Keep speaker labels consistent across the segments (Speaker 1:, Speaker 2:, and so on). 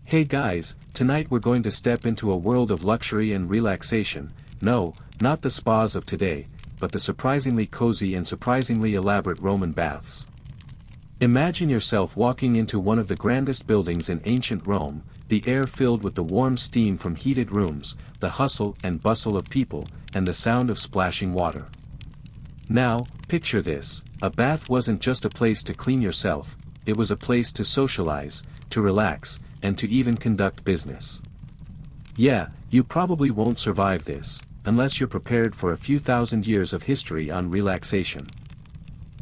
Speaker 1: Hey guys, tonight we're going to step into a world of luxury and relaxation. No, not the spas of today, but the surprisingly cozy and surprisingly elaborate Roman baths. Imagine yourself walking into one of the grandest buildings in ancient Rome, the air filled with the warm steam from heated rooms, the hustle and bustle of people, and the sound of splashing water. Now, picture this: a bath wasn't just a place to clean yourself, it was a place to socialize, to relax, and to even conduct business. Yeah, you probably won't survive this, unless you're prepared for a few thousand years of history on relaxation.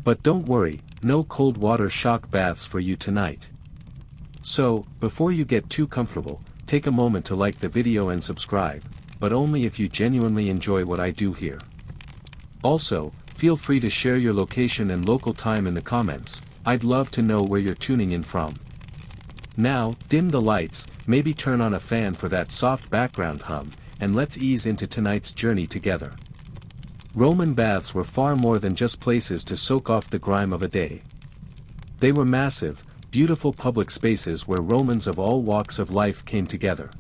Speaker 1: But don't worry, no cold water shock baths for you tonight. So, before you get too comfortable, take a moment to like the video and subscribe, but only if you genuinely enjoy what I do here. Also, feel free to share your location and local time in the comments. I'd love to know where you're tuning in from. Now, dim the lights, maybe turn on a fan for that soft background hum, and let's ease into tonight's journey together. Roman baths were far more than just places to soak off the grime of a day. They were massive, beautiful public spaces where Romans of all walks of life came together.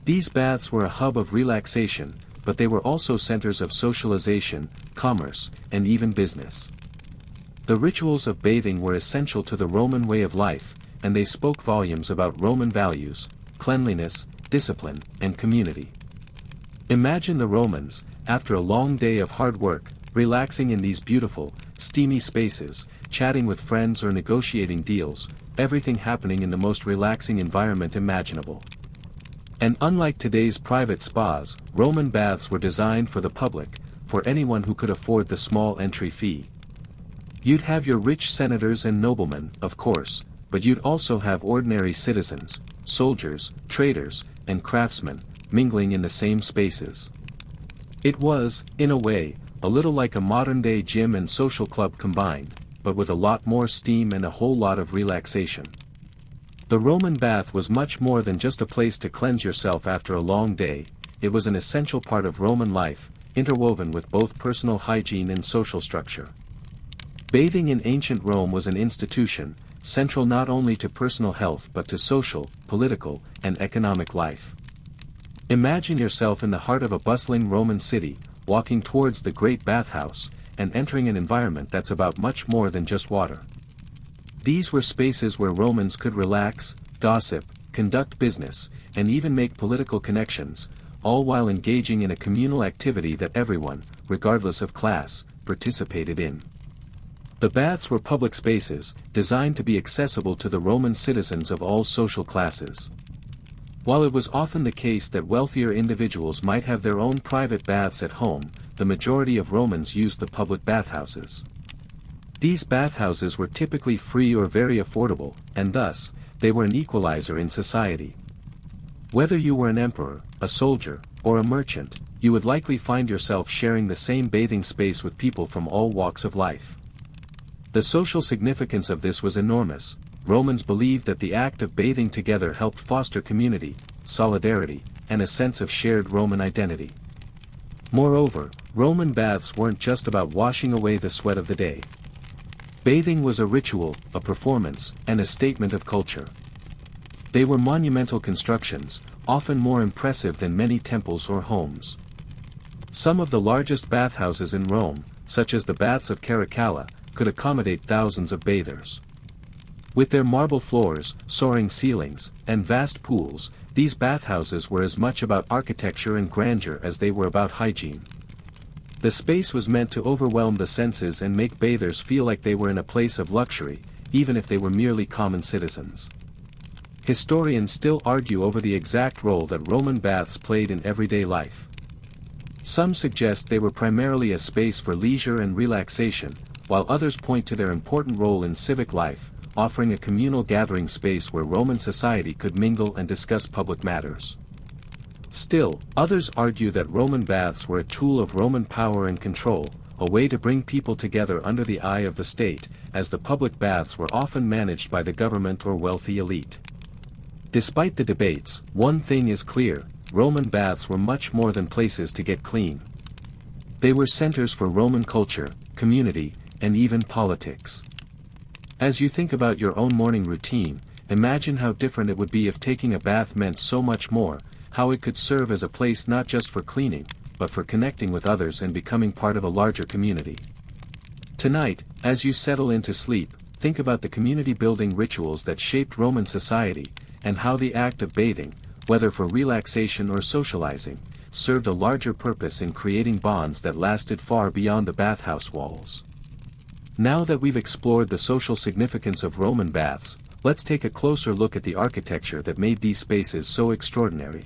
Speaker 1: These baths were a hub of relaxation, but they were also centers of socialization, commerce, and even business. The rituals of bathing were essential to the Roman way of life, and they spoke volumes about Roman values, cleanliness, discipline, and community. Imagine the Romans, after a long day of hard work, relaxing in these beautiful, steamy spaces, chatting with friends or negotiating deals, everything happening in the most relaxing environment imaginable. And unlike today's private spas, Roman baths were designed for the public, for anyone who could afford the small entry fee. You'd have your rich senators and noblemen, of course, but you'd also have ordinary citizens, soldiers, traders, and craftsmen, mingling in the same spaces. It was, in a way, a little like a modern-day gym and social club combined, but with a lot more steam and a whole lot of relaxation. The Roman bath was much more than just a place to cleanse yourself after a long day, it was an essential part of Roman life, interwoven with both personal hygiene and social structure. Bathing in ancient Rome was an institution, central not only to personal health but to social, political, and economic life. Imagine yourself in the heart of a bustling Roman city, walking towards the great bathhouse, and entering an environment that's about much more than just water. These were spaces where Romans could relax, gossip, conduct business, and even make political connections, all while engaging in a communal activity that everyone, regardless of class, participated in. The baths were public spaces, designed to be accessible to the Roman citizens of all social classes. While it was often the case that wealthier individuals might have their own private baths at home, the majority of Romans used the public bathhouses. These bathhouses were typically free or very affordable, and thus, they were an equalizer in society. Whether you were an emperor, a soldier, or a merchant, you would likely find yourself sharing the same bathing space with people from all walks of life. The social significance of this was enormous. Romans believed that the act of bathing together helped foster community, solidarity, and a sense of shared Roman identity. Moreover, Roman baths weren't just about washing away the sweat of the day. Bathing was a ritual, a performance, and a statement of culture. They were monumental constructions, often more impressive than many temples or homes. Some of the largest bathhouses in Rome, such as the Baths of Caracalla, could accommodate thousands of bathers. With their marble floors, soaring ceilings, and vast pools, these bathhouses were as much about architecture and grandeur as they were about hygiene. The space was meant to overwhelm the senses and make bathers feel like they were in a place of luxury, even if they were merely common citizens. Historians still argue over the exact role that Roman baths played in everyday life. Some suggest they were primarily a space for leisure and relaxation, while others point to their important role in civic life, offering a communal gathering space where Roman society could mingle and discuss public matters. Still, others argue that Roman baths were a tool of Roman power and control, a way to bring people together under the eye of the state, as the public baths were often managed by the government or wealthy elite. Despite the debates, one thing is clear: Roman baths were much more than places to get clean. They were centers for Roman culture, community, and even politics. As you think about your own morning routine, imagine how different it would be if taking a bath meant so much more, how it could serve as a place not just for cleaning, but for connecting with others and becoming part of a larger community. Tonight, as you settle into sleep, think about the community-building rituals that shaped Roman society, and how the act of bathing, whether for relaxation or socializing, served a larger purpose in creating bonds that lasted far beyond the bathhouse walls. Now that we've explored the social significance of Roman baths, let's take a closer look at the architecture that made these spaces so extraordinary.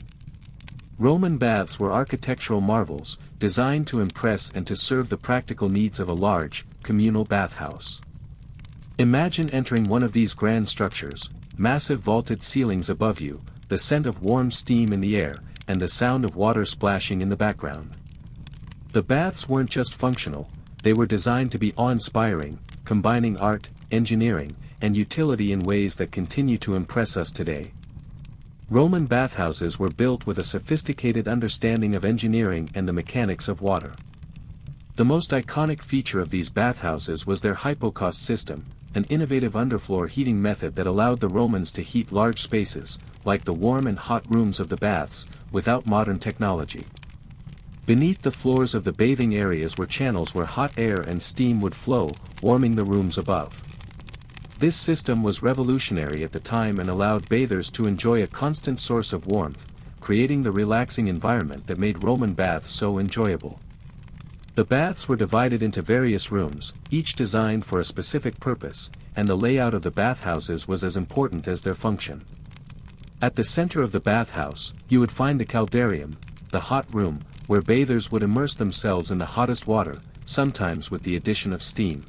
Speaker 1: Roman baths were architectural marvels, designed to impress and to serve the practical needs of a large, communal bathhouse. Imagine entering one of these grand structures, massive vaulted ceilings above you, the scent of warm steam in the air, and the sound of water splashing in the background. The baths weren't just functional, they were designed to be awe-inspiring, combining art, engineering, and utility in ways that continue to impress us today. Roman bathhouses were built with a sophisticated understanding of engineering and the mechanics of water. The most iconic feature of these bathhouses was their hypocaust system, an innovative underfloor heating method that allowed the Romans to heat large spaces, like the warm and hot rooms of the baths, without modern technology. Beneath the floors of the bathing areas were channels where hot air and steam would flow, warming the rooms above. This system was revolutionary at the time and allowed bathers to enjoy a constant source of warmth, creating the relaxing environment that made Roman baths so enjoyable. The baths were divided into various rooms, each designed for a specific purpose, and the layout of the bathhouses was as important as their function. At the center of the bathhouse, you would find the caldarium, the hot room, where bathers would immerse themselves in the hottest water, sometimes with the addition of steam.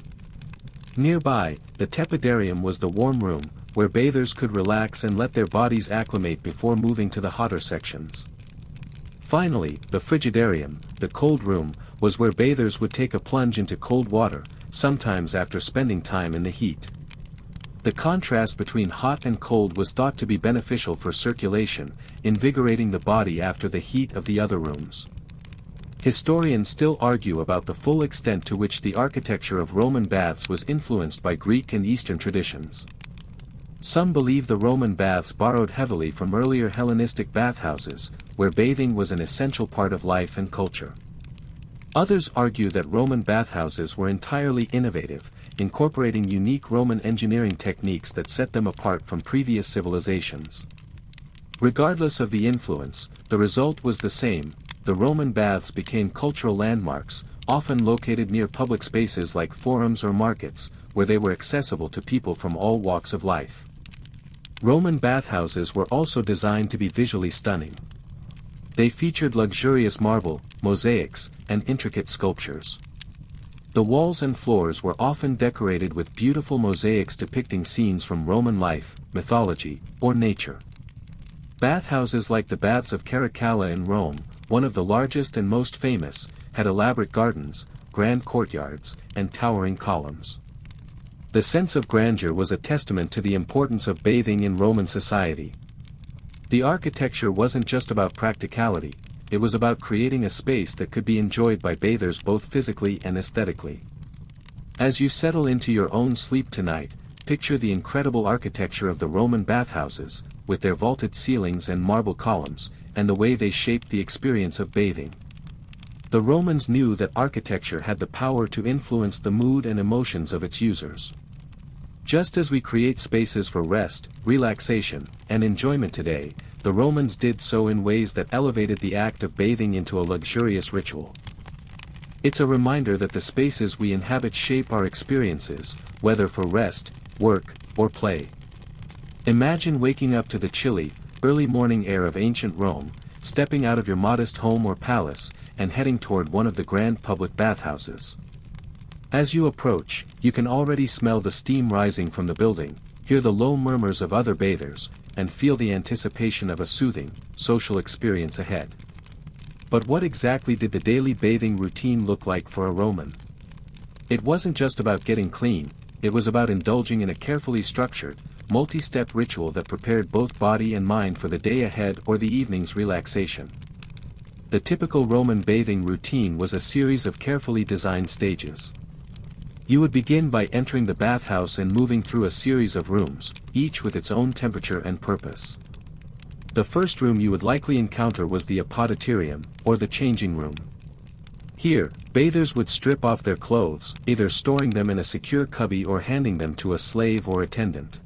Speaker 1: Nearby, the tepidarium was the warm room, where bathers could relax and let their bodies acclimate before moving to the hotter sections. Finally, the frigidarium, the cold room, was where bathers would take a plunge into cold water, sometimes after spending time in the heat. The contrast between hot and cold was thought to be beneficial for circulation, invigorating the body after the heat of the other rooms. Historians still argue about the full extent to which the architecture of Roman baths was influenced by Greek and Eastern traditions. Some believe the Roman baths borrowed heavily from earlier Hellenistic bathhouses, where bathing was an essential part of life and culture. Others argue that Roman bathhouses were entirely innovative, incorporating unique Roman engineering techniques that set them apart from previous civilizations. Regardless of the influence, the result was the same. The Roman baths became cultural landmarks, often located near public spaces like forums or markets, where they were accessible to people from all walks of life. Roman bathhouses were also designed to be visually stunning. They featured luxurious marble, mosaics, and intricate sculptures. The walls and floors were often decorated with beautiful mosaics depicting scenes from Roman life, mythology, or nature. Bathhouses like the Baths of Caracalla in Rome, one of the largest and most famous, had elaborate gardens, grand courtyards, and towering columns. The sense of grandeur was a testament to the importance of bathing in Roman society. The architecture wasn't just about practicality, it was about creating a space that could be enjoyed by bathers both physically and aesthetically. As you settle into your own sleep tonight, picture the incredible architecture of the Roman bathhouses, with their vaulted ceilings and marble columns, and the way they shaped the experience of bathing. The Romans knew that architecture had the power to influence the mood and emotions of its users. Just as we create spaces for rest, relaxation, and enjoyment today, the Romans did so in ways that elevated the act of bathing into a luxurious ritual. It's a reminder that the spaces we inhabit shape our experiences, whether for rest, work, or play. Imagine waking up to the chilly, early morning air of ancient Rome, stepping out of your modest home or palace, and heading toward one of the grand public bathhouses. As you approach, you can already smell the steam rising from the building, hear the low murmurs of other bathers, and feel the anticipation of a soothing, social experience ahead. But what exactly did the daily bathing routine look like for a Roman? It wasn't just about getting clean, it was about indulging in a carefully structured, multi-step ritual that prepared both body and mind for the day ahead or the evening's relaxation. The typical Roman bathing routine was a series of carefully designed stages. You would begin by entering the bathhouse and moving through a series of rooms, each with its own temperature and purpose. The first room you would likely encounter was the apoditerium, or the changing room. Here, bathers would strip off their clothes, either storing them in a secure cubby or handing them to a slave or attendant.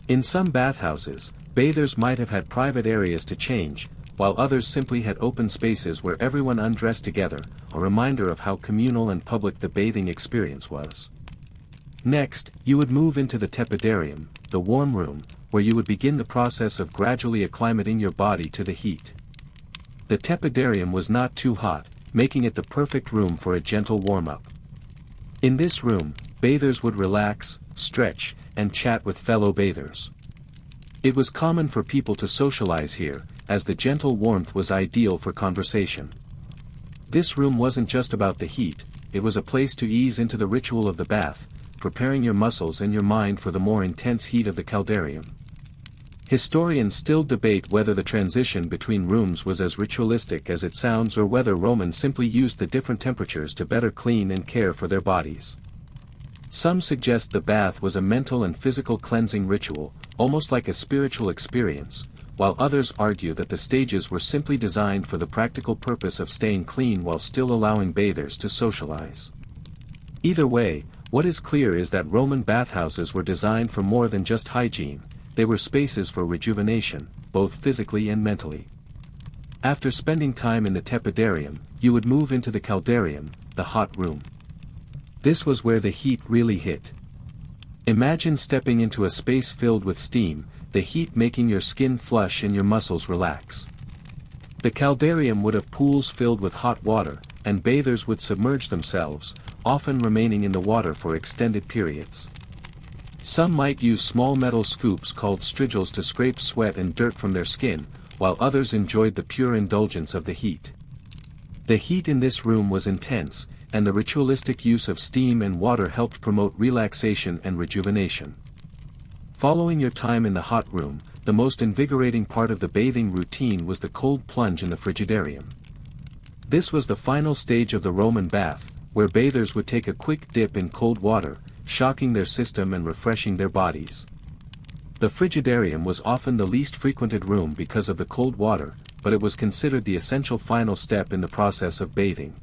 Speaker 1: In some bathhouses, bathers might have had private areas to change, while others simply had open spaces where everyone undressed together, a reminder of how communal and public the bathing experience was. Next, you would move into the tepidarium, the warm room, where you would begin the process of gradually acclimating your body to the heat. The tepidarium was not too hot, making it the perfect room for a gentle warm-up. In this room, bathers would relax, stretch, and chat with fellow bathers. It was common for people to socialize here, as the gentle warmth was ideal for conversation. This room wasn't just about the heat, it was a place to ease into the ritual of the bath, preparing your muscles and your mind for the more intense heat of the caldarium. Historians still debate whether the transition between rooms was as ritualistic as it sounds or whether Romans simply used the different temperatures to better clean and care for their bodies. Some suggest the bath was a mental and physical cleansing ritual, almost like a spiritual experience, while others argue that the stages were simply designed for the practical purpose of staying clean while still allowing bathers to socialize. Either way, what is clear is that Roman bathhouses were designed for more than just hygiene. They were spaces for rejuvenation, both physically and mentally. After spending time in the tepidarium, you would move into the caldarium, the hot room. This was where the heat really hit. Imagine stepping into a space filled with steam, the heat making your skin flush and your muscles relax. The caldarium would have pools filled with hot water, and bathers would submerge themselves, often remaining in the water for extended periods. Some might use small metal scoops called strigils to scrape sweat and dirt from their skin, while others enjoyed the pure indulgence of the heat. The heat in this room was intense, and the ritualistic use of steam and water helped promote relaxation and rejuvenation. Following your time in the hot room, the most invigorating part of the bathing routine was the cold plunge in the frigidarium. This was the final stage of the Roman bath, where bathers would take a quick dip in cold water, shocking their system and refreshing their bodies. The frigidarium was often the least frequented room because of the cold water, but it was considered the essential final step in the process of bathing.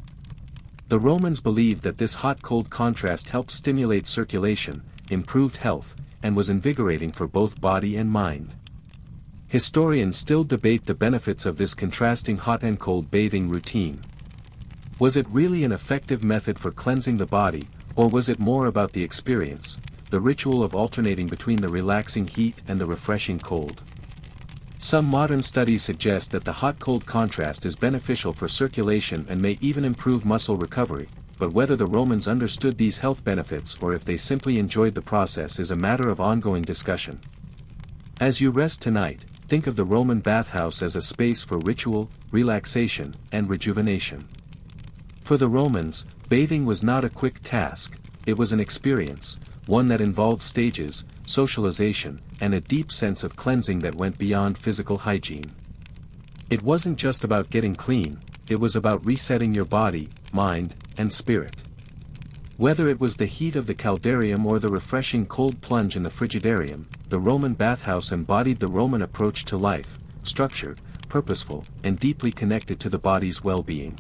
Speaker 1: The Romans believed that this hot-cold contrast helped stimulate circulation, improved health, and was invigorating for both body and mind. Historians still debate the benefits of this contrasting hot and cold bathing routine. Was it really an effective method for cleansing the body, or was it more about the experience, the ritual of alternating between the relaxing heat and the refreshing cold? Some modern studies suggest that the hot-cold contrast is beneficial for circulation and may even improve muscle recovery, but whether the Romans understood these health benefits or if they simply enjoyed the process is a matter of ongoing discussion. As you rest tonight, think of the Roman bathhouse as a space for ritual, relaxation, and rejuvenation. For the Romans, bathing was not a quick task, it was an experience, one that involved stages, socialization, and a deep sense of cleansing that went beyond physical hygiene. It wasn't just about getting clean, it was about resetting your body, mind, and spirit. Whether it was the heat of the caldarium or the refreshing cold plunge in the frigidarium, the Roman bathhouse embodied the Roman approach to life, structured, purposeful, and deeply connected to the body's well-being.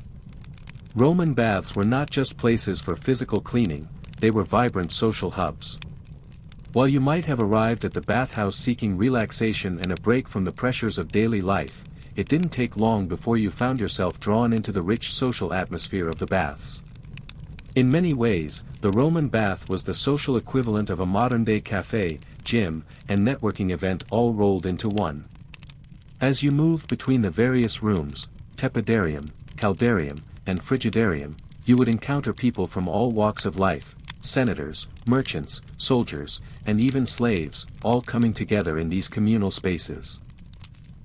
Speaker 1: Roman baths were not just places for physical cleaning, they were vibrant social hubs. While you might have arrived at the bathhouse seeking relaxation and a break from the pressures of daily life, it didn't take long before you found yourself drawn into the rich social atmosphere of the baths. In many ways, the Roman bath was the social equivalent of a modern-day cafe, gym, and networking event all rolled into one. As you moved between the various rooms, tepidarium, caldarium, and frigidarium, you would encounter people from all walks of life, senators, merchants, soldiers, and even slaves, all coming together in these communal spaces.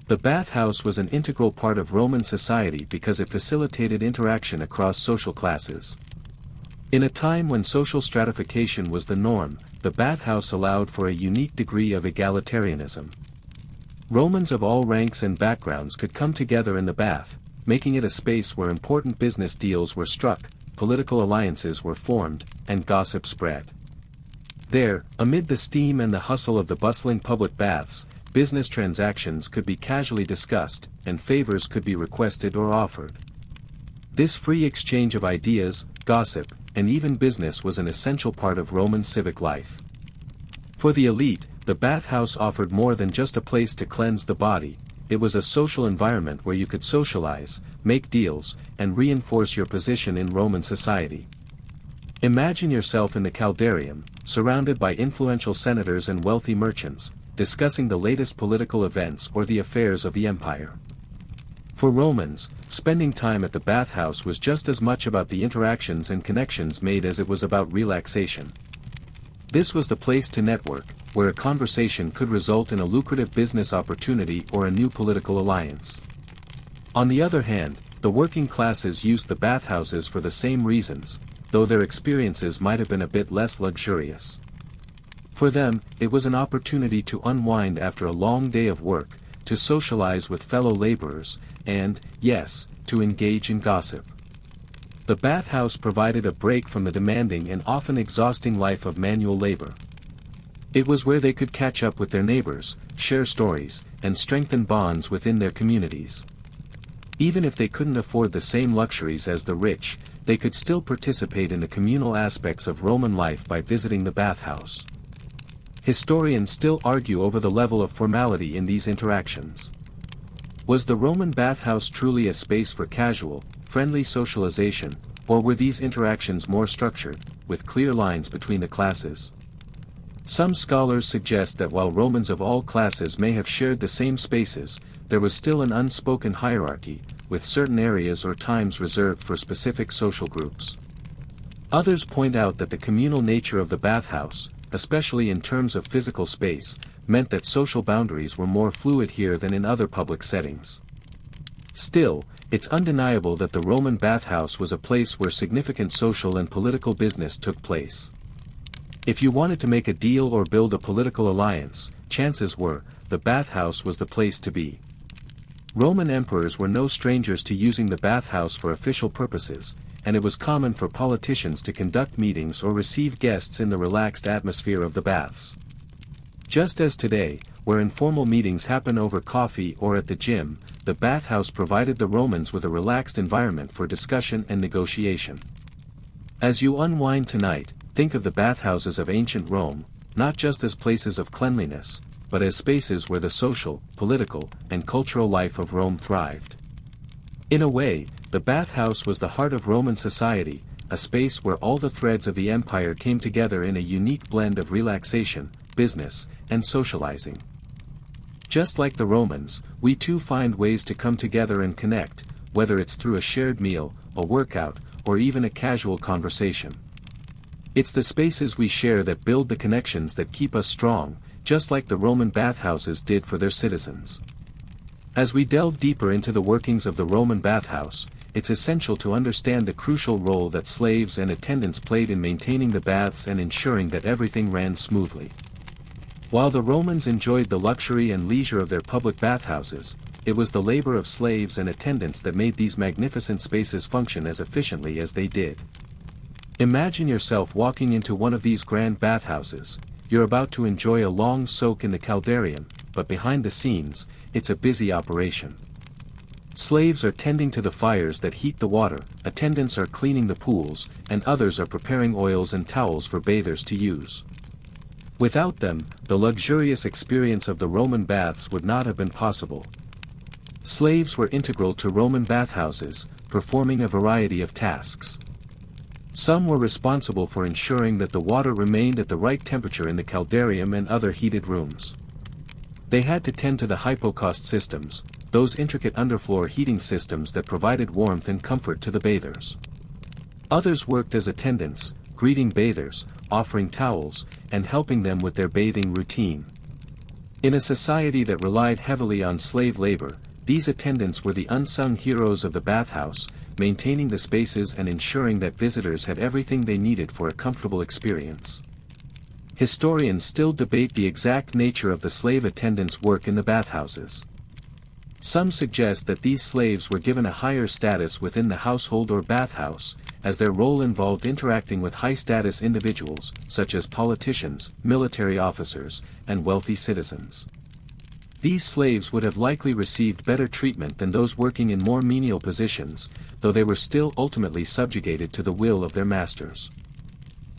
Speaker 1: The bathhouse was an integral part of Roman society because it facilitated interaction across social classes. In a time when social stratification was the norm, the bathhouse allowed for a unique degree of egalitarianism. Romans of all ranks and backgrounds could come together in the bath, making it a space where important business deals were struck, political alliances were formed, and gossip spread. There, amid the steam and the hustle of the bustling public baths, business transactions could be casually discussed, and favors could be requested or offered. This free exchange of ideas, gossip, and even business was an essential part of Roman civic life. For the elite, the bathhouse offered more than just a place to cleanse the body. It was a social environment where you could socialize, make deals, and reinforce your position in Roman society. Imagine yourself in the Caldarium, surrounded by influential senators and wealthy merchants, discussing the latest political events or the affairs of the empire. For Romans, spending time at the bathhouse was just as much about the interactions and connections made as it was about relaxation. This was the place to network, where a conversation could result in a lucrative business opportunity or a new political alliance. On the other hand, the working classes used the bathhouses for the same reasons, though their experiences might have been a bit less luxurious. For them, it was an opportunity to unwind after a long day of work, to socialize with fellow laborers, and, yes, to engage in gossip. The bathhouse provided a break from the demanding and often exhausting life of manual labor. It was where they could catch up with their neighbors, share stories, and strengthen bonds within their communities. Even if they couldn't afford the same luxuries as the rich, they could still participate in the communal aspects of Roman life by visiting the bathhouse. Historians still argue over the level of formality in these interactions. Was the Roman bathhouse truly a space for casual, friendly socialization, or were these interactions more structured, with clear lines between the classes? Some scholars suggest that while Romans of all classes may have shared the same spaces, there was still an unspoken hierarchy, with certain areas or times reserved for specific social groups. Others point out that the communal nature of the bathhouse, especially in terms of physical space, meant that social boundaries were more fluid here than in other public settings. Still, it's undeniable that the Roman bathhouse was a place where significant social and political business took place. If you wanted to make a deal or build a political alliance, chances were, the bathhouse was the place to be. Roman emperors were no strangers to using the bathhouse for official purposes, and it was common for politicians to conduct meetings or receive guests in the relaxed atmosphere of the baths. Just as today, where informal meetings happen over coffee or at the gym, the bathhouse provided the Romans with a relaxed environment for discussion and negotiation. As you unwind tonight, think of the bathhouses of ancient Rome, not just as places of cleanliness, but as spaces where the social, political, and cultural life of Rome thrived. In a way, the bathhouse was the heart of Roman society, a space where all the threads of the empire came together in a unique blend of relaxation, business, and socializing. Just like the Romans, we too find ways to come together and connect, whether it's through a shared meal, a workout, or even a casual conversation. It's the spaces we share that build the connections that keep us strong, just like the Roman bathhouses did for their citizens. As we delve deeper into the workings of the Roman bathhouse, it's essential to understand the crucial role that slaves and attendants played in maintaining the baths and ensuring that everything ran smoothly. While the Romans enjoyed the luxury and leisure of their public bathhouses, it was the labor of slaves and attendants that made these magnificent spaces function as efficiently as they did. Imagine yourself walking into one of these grand bathhouses. You're about to enjoy a long soak in the caldarium, but behind the scenes, it's a busy operation. Slaves are tending to the fires that heat the water, attendants are cleaning the pools, and others are preparing oils and towels for bathers to use. Without them, the luxurious experience of the Roman baths would not have been possible. Slaves were integral to Roman bathhouses, performing a variety of tasks. Some were responsible for ensuring that the water remained at the right temperature in the caldarium and other heated rooms. They had to tend to the hypocaust systems, those intricate underfloor heating systems that provided warmth and comfort to the bathers. Others worked as attendants, greeting bathers, offering towels, and helping them with their bathing routine. In a society that relied heavily on slave labor, these attendants were the unsung heroes of the bathhouse, maintaining the spaces and ensuring that visitors had everything they needed for a comfortable experience. Historians still debate the exact nature of the slave attendants' work in the bathhouses. Some suggest that these slaves were given a higher status within the household or bathhouse, as their role involved interacting with high-status individuals, such as politicians, military officers, and wealthy citizens. These slaves would have likely received better treatment than those working in more menial positions, though they were still ultimately subjugated to the will of their masters.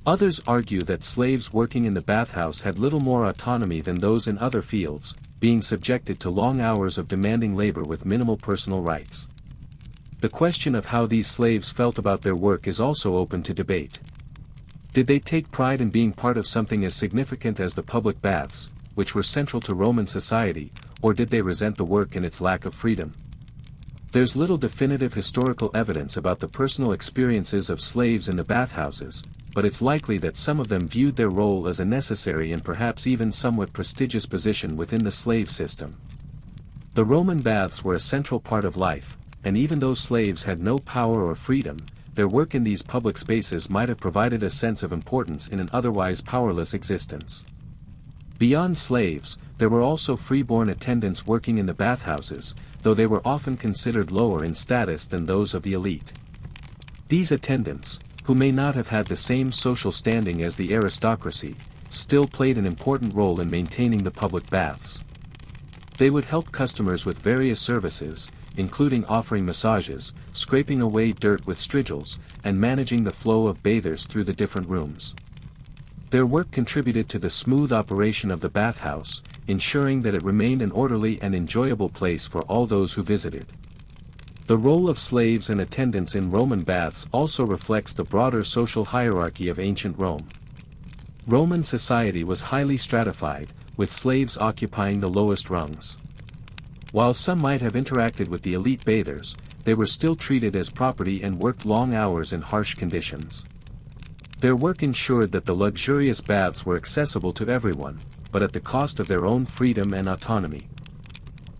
Speaker 1: Others argue that slaves working in the bathhouse had little more autonomy than those in other fields, being subjected to long hours of demanding labor with minimal personal rights. The question of how these slaves felt about their work is also open to debate. Did they take pride in being part of something as significant as the public baths, which were central to Roman society, or did they resent the work and its lack of freedom? There's little definitive historical evidence about the personal experiences of slaves in the bathhouses, but it's likely that some of them viewed their role as a necessary and perhaps even somewhat prestigious position within the slave system. The Roman baths were a central part of life, and even though slaves had no power or freedom, their work in these public spaces might have provided a sense of importance in an otherwise powerless existence. Beyond slaves, there were also freeborn attendants working in the bathhouses, though they were often considered lower in status than those of the elite. These attendants, who may not have had the same social standing as the aristocracy, still played an important role in maintaining the public baths. They would help customers with various services, including offering massages, scraping away dirt with strigils, and managing the flow of bathers through the different rooms. Their work contributed to the smooth operation of the bathhouse, ensuring that it remained an orderly and enjoyable place for all those who visited. The role of slaves and attendants in Roman baths also reflects the broader social hierarchy of ancient Rome. Roman society was highly stratified, with slaves occupying the lowest rungs. While some might have interacted with the elite bathers, they were still treated as property and worked long hours in harsh conditions. Their work ensured that the luxurious baths were accessible to everyone, but at the cost of their own freedom and autonomy.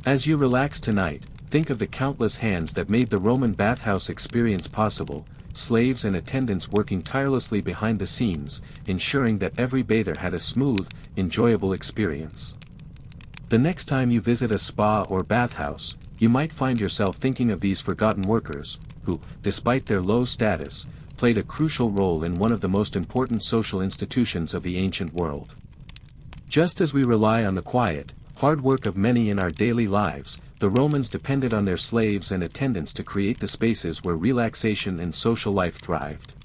Speaker 1: As you relax tonight, think of the countless hands that made the Roman bathhouse experience possible, slaves and attendants working tirelessly behind the scenes, ensuring that every bather had a smooth, enjoyable experience. The next time you visit a spa or bathhouse, you might find yourself thinking of these forgotten workers, who, despite their low status, played a crucial role in one of the most important social institutions of the ancient world. Just as we rely on the quiet, hard work of many in our daily lives, the Romans depended on their slaves and attendants to create the spaces where relaxation and social life thrived.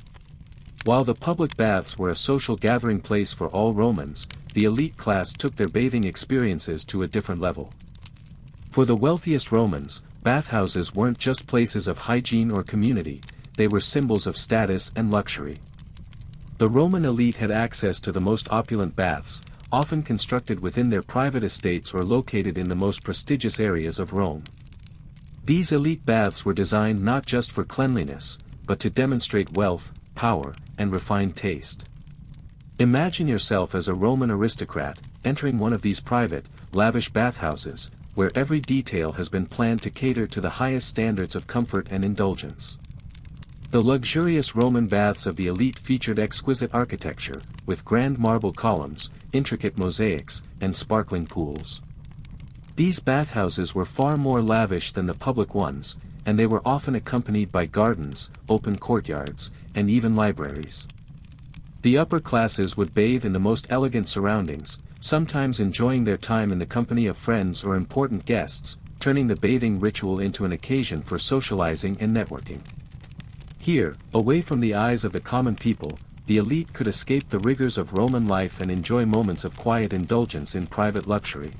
Speaker 1: While the public baths were a social gathering place for all Romans, the elite class took their bathing experiences to a different level. For the wealthiest Romans, bathhouses weren't just places of hygiene or community, they were symbols of status and luxury. The Roman elite had access to the most opulent baths, often constructed within their private estates or located in the most prestigious areas of Rome. These elite baths were designed not just for cleanliness, but to demonstrate wealth, power, and refined taste. Imagine yourself as a Roman aristocrat, entering one of these private, lavish bathhouses, where every detail has been planned to cater to the highest standards of comfort and indulgence. The luxurious Roman baths of the elite featured exquisite architecture, with grand marble columns, intricate mosaics, and sparkling pools. These bathhouses were far more lavish than the public ones, and they were often accompanied by gardens, open courtyards, and even libraries. The upper classes would bathe in the most elegant surroundings, sometimes enjoying their time in the company of friends or important guests, turning the bathing ritual into an occasion for socializing and networking. Here, away from the eyes of the common people, the elite could escape the rigors of Roman life and enjoy moments of quiet indulgence in private luxury.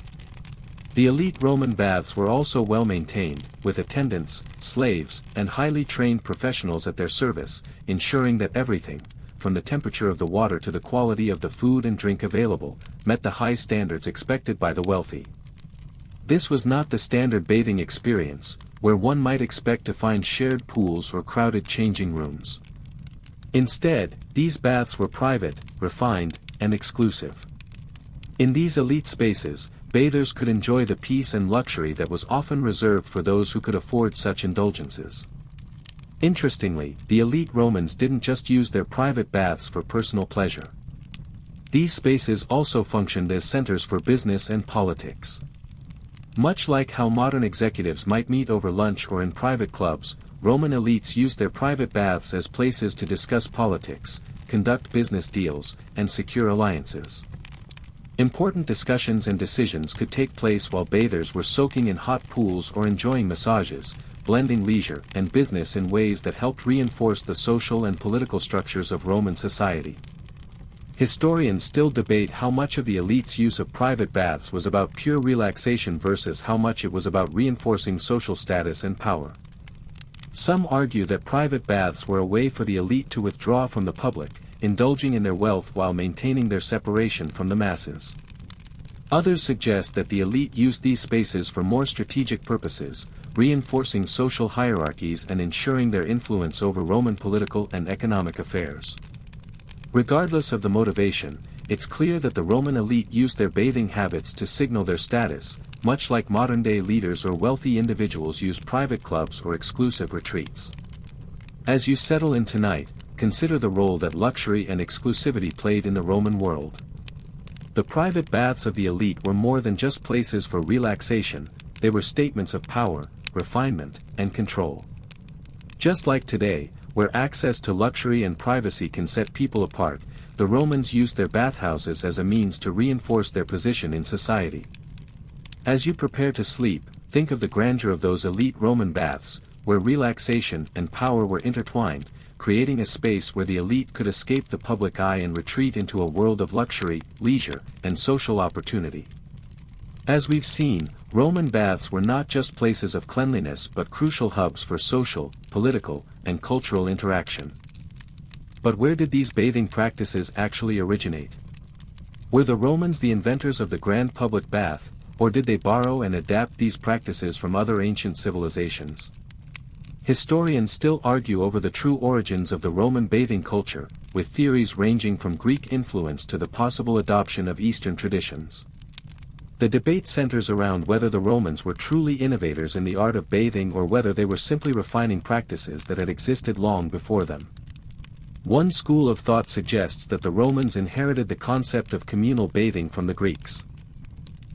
Speaker 1: The elite Roman baths were also well maintained, with attendants, slaves, and highly trained professionals at their service, ensuring that everything, from the temperature of the water to the quality of the food and drink available, met the high standards expected by the wealthy. This was not the standard bathing experience, where one might expect to find shared pools or crowded changing rooms. Instead, these baths were private, refined, and exclusive. In these elite spaces, bathers could enjoy the peace and luxury that was often reserved for those who could afford such indulgences. Interestingly, the elite Romans didn't just use their private baths for personal pleasure. These spaces also functioned as centers for business and politics. Much like how modern executives might meet over lunch or in private clubs, Roman elites used their private baths as places to discuss politics, conduct business deals, and secure alliances. Important discussions and decisions could take place while bathers were soaking in hot pools or enjoying massages, blending leisure and business in ways that helped reinforce the social and political structures of Roman society. Historians still debate how much of the elite's use of private baths was about pure relaxation versus how much it was about reinforcing social status and power. Some argue that private baths were a way for the elite to withdraw from the public, indulging in their wealth while maintaining their separation from the masses. Others suggest that the elite used these spaces for more strategic purposes, reinforcing social hierarchies and ensuring their influence over Roman political and economic affairs. Regardless of the motivation, it's clear that the Roman elite used their bathing habits to signal their status, much like modern-day leaders or wealthy individuals use private clubs or exclusive retreats. As you settle in tonight, consider the role that luxury and exclusivity played in the Roman world. The private baths of the elite were more than just places for relaxation, they were statements of power, refinement, and control. Just like today, where access to luxury and privacy can set people apart, the Romans used their bathhouses as a means to reinforce their position in society. As you prepare to sleep, think of the grandeur of those elite Roman baths, where relaxation and power were intertwined, creating a space where the elite could escape the public eye and retreat into a world of luxury, leisure, and social opportunity. As we've seen, Roman baths were not just places of cleanliness but crucial hubs for social, political, and cultural interaction. But where did these bathing practices actually originate? Were the Romans the inventors of the grand public bath, or did they borrow and adapt these practices from other ancient civilizations? Historians still argue over the true origins of the Roman bathing culture, with theories ranging from Greek influence to the possible adoption of Eastern traditions. The debate centers around whether the Romans were truly innovators in the art of bathing or whether they were simply refining practices that had existed long before them. One school of thought suggests that the Romans inherited the concept of communal bathing from the Greeks.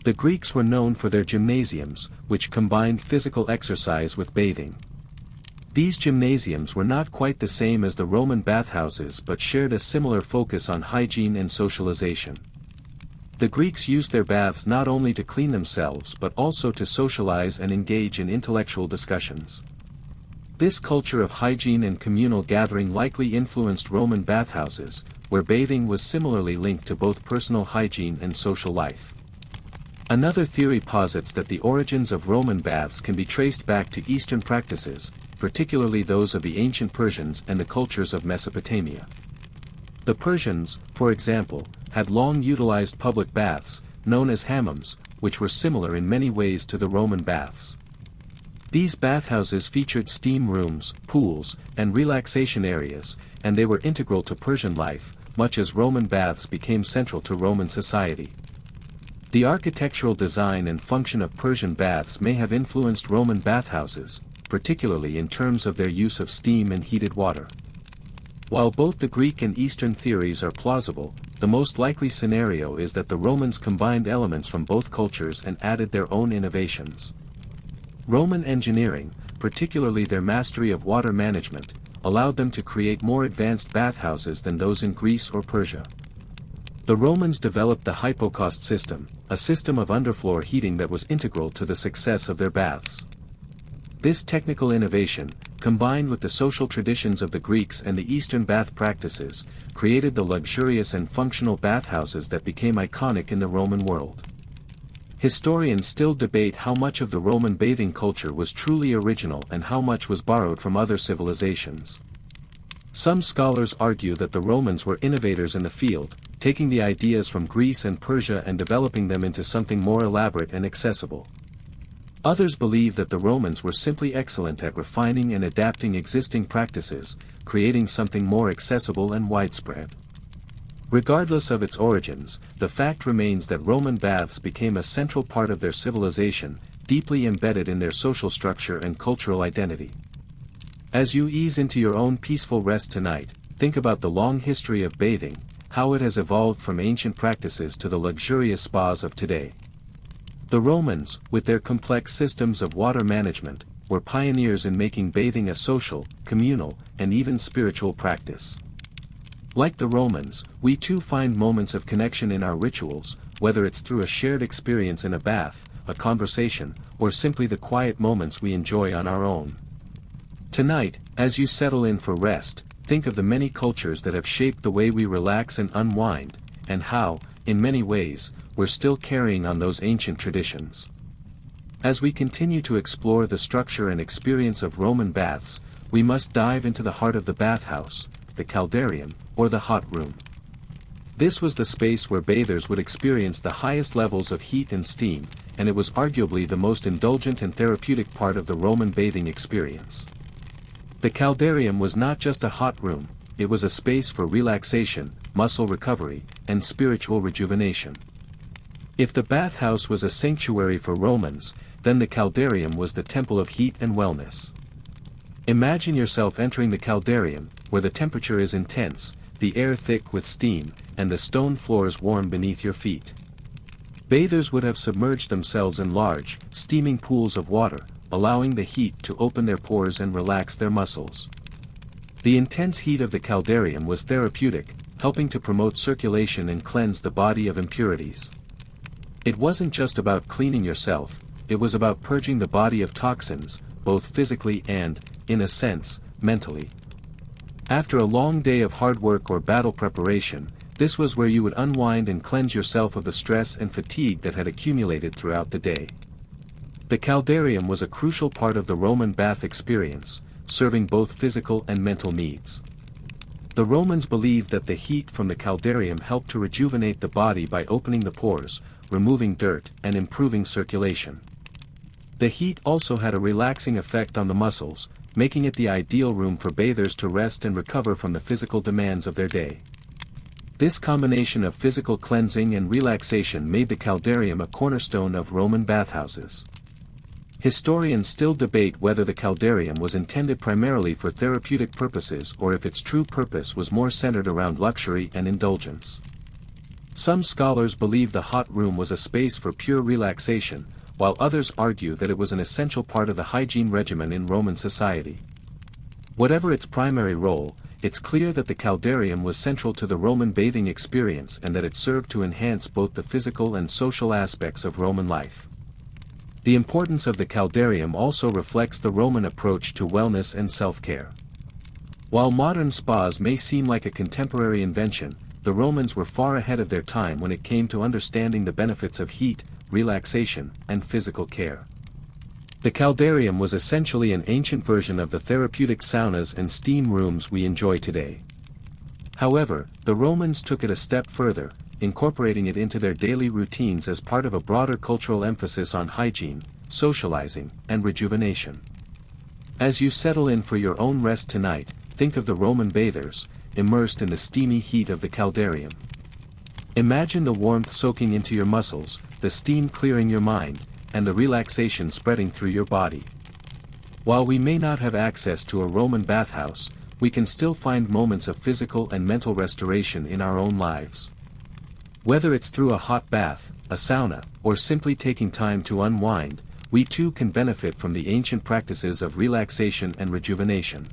Speaker 1: The Greeks were known for their gymnasiums, which combined physical exercise with bathing. These gymnasiums were not quite the same as the Roman bathhouses but shared a similar focus on hygiene and socialization. The Greeks used their baths not only to clean themselves but also to socialize and engage in intellectual discussions. This culture of hygiene and communal gathering likely influenced Roman bathhouses, where bathing was similarly linked to both personal hygiene and social life. Another theory posits that the origins of Roman baths can be traced back to Eastern practices, particularly those of the ancient Persians and the cultures of Mesopotamia. The Persians, for example, had long utilized public baths, known as hammams, which were similar in many ways to the Roman baths. These bathhouses featured steam rooms, pools, and relaxation areas, and they were integral to Persian life, much as Roman baths became central to Roman society. The architectural design and function of Persian baths may have influenced Roman bathhouses, particularly in terms of their use of steam and heated water. While both the Greek and Eastern theories are plausible, the most likely scenario is that the Romans combined elements from both cultures and added their own innovations. Roman engineering, particularly their mastery of water management, allowed them to create more advanced bathhouses than those in Greece or Persia. The Romans developed the hypocaust system, a system of underfloor heating that was integral to the success of their baths. This technical innovation, combined with the social traditions of the Greeks and the Eastern bath practices, created the luxurious and functional bathhouses that became iconic in the Roman world. Historians still debate how much of the Roman bathing culture was truly original and how much was borrowed from other civilizations. Some scholars argue that the Romans were innovators in the field, taking the ideas from Greece and Persia and developing them into something more elaborate and accessible. Others believe that the Romans were simply excellent at refining and adapting existing practices, creating something more accessible and widespread. Regardless of its origins, the fact remains that Roman baths became a central part of their civilization, deeply embedded in their social structure and cultural identity. As you ease into your own peaceful rest tonight, think about the long history of bathing, how it has evolved from ancient practices to the luxurious spas of today. The Romans, with their complex systems of water management, were pioneers in making bathing a social, communal, and even spiritual practice. Like the Romans, we too find moments of connection in our rituals, whether it's through a shared experience in a bath, a conversation, or simply the quiet moments we enjoy on our own. Tonight, as you settle in for rest, think of the many cultures that have shaped the way we relax and unwind, and how, in many ways, we're still carrying on those ancient traditions. As we continue to explore the structure and experience of Roman baths, we must dive into the heart of the bathhouse, the caldarium, or the hot room. This was the space where bathers would experience the highest levels of heat and steam, and it was arguably the most indulgent and therapeutic part of the Roman bathing experience. The caldarium was not just a hot room, it was a space for relaxation, muscle recovery, and spiritual rejuvenation. If the bathhouse was a sanctuary for Romans, then the caldarium was the temple of heat and wellness. Imagine yourself entering the caldarium, where the temperature is intense, the air thick with steam, and the stone floors warm beneath your feet. Bathers would have submerged themselves in large, steaming pools of water, allowing the heat to open their pores and relax their muscles. The intense heat of the caldarium was therapeutic, helping to promote circulation and cleanse the body of impurities. It wasn't just about cleaning yourself, it was about purging the body of toxins, both physically and, in a sense, mentally. After a long day of hard work or battle preparation, this was where you would unwind and cleanse yourself of the stress and fatigue that had accumulated throughout the day. The caldarium was a crucial part of the Roman bath experience, serving both physical and mental needs. The Romans believed that the heat from the caldarium helped to rejuvenate the body by opening the pores, removing dirt, and improving circulation. The heat also had a relaxing effect on the muscles, making it the ideal room for bathers to rest and recover from the physical demands of their day. This combination of physical cleansing and relaxation made the caldarium a cornerstone of Roman bathhouses. Historians still debate whether the caldarium was intended primarily for therapeutic purposes or if its true purpose was more centered around luxury and indulgence. Some scholars believe the hot room was a space for pure relaxation, while others argue that it was an essential part of the hygiene regimen in Roman society. Whatever its primary role, it's clear that the caldarium was central to the Roman bathing experience and that it served to enhance both the physical and social aspects of Roman life. The importance of the caldarium also reflects the Roman approach to wellness and self-care. While modern spas may seem like a contemporary invention, the Romans were far ahead of their time when it came to understanding the benefits of heat, relaxation, and physical care. The caldarium was essentially an ancient version of the therapeutic saunas and steam rooms we enjoy today. However, the Romans took it a step further, incorporating it into their daily routines as part of a broader cultural emphasis on hygiene, socializing, and rejuvenation. As you settle in for your own rest tonight, think of the Roman bathers, immersed in the steamy heat of the caldarium. Imagine the warmth soaking into your muscles, the steam clearing your mind, and the relaxation spreading through your body. While we may not have access to a Roman bathhouse, we can still find moments of physical and mental restoration in our own lives. Whether it's through a hot bath, a sauna, or simply taking time to unwind, we too can benefit from the ancient practices of relaxation and rejuvenation.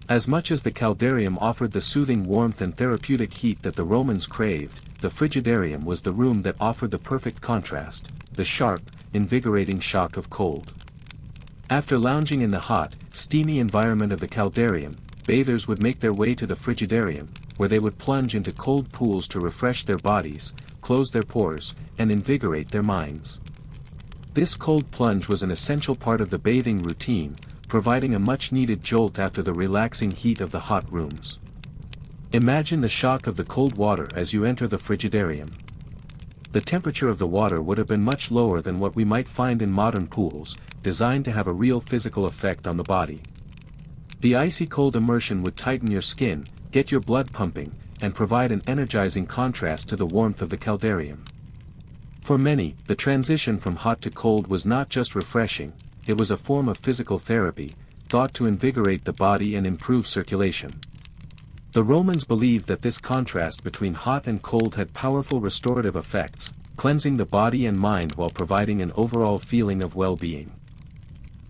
Speaker 1: As much as the caldarium offered the soothing warmth and therapeutic heat that the Romans craved, the frigidarium was the room that offered the perfect contrast, the sharp, invigorating shock of cold. After lounging in the hot, steamy environment of the caldarium, bathers would make their way to the frigidarium, where they would plunge into cold pools to refresh their bodies, close their pores, and invigorate their minds. This cold plunge was an essential part of the bathing routine, providing a much-needed jolt after the relaxing heat of the hot rooms. Imagine the shock of the cold water as you enter the frigidarium. The temperature of the water would have been much lower than what we might find in modern pools, designed to have a real physical effect on the body. The icy cold immersion would tighten your skin, get your blood pumping, and provide an energizing contrast to the warmth of the caldarium. For many, the transition from hot to cold was not just refreshing, it was a form of physical therapy, thought to invigorate the body and improve circulation. The Romans believed that this contrast between hot and cold had powerful restorative effects, cleansing the body and mind while providing an overall feeling of well-being.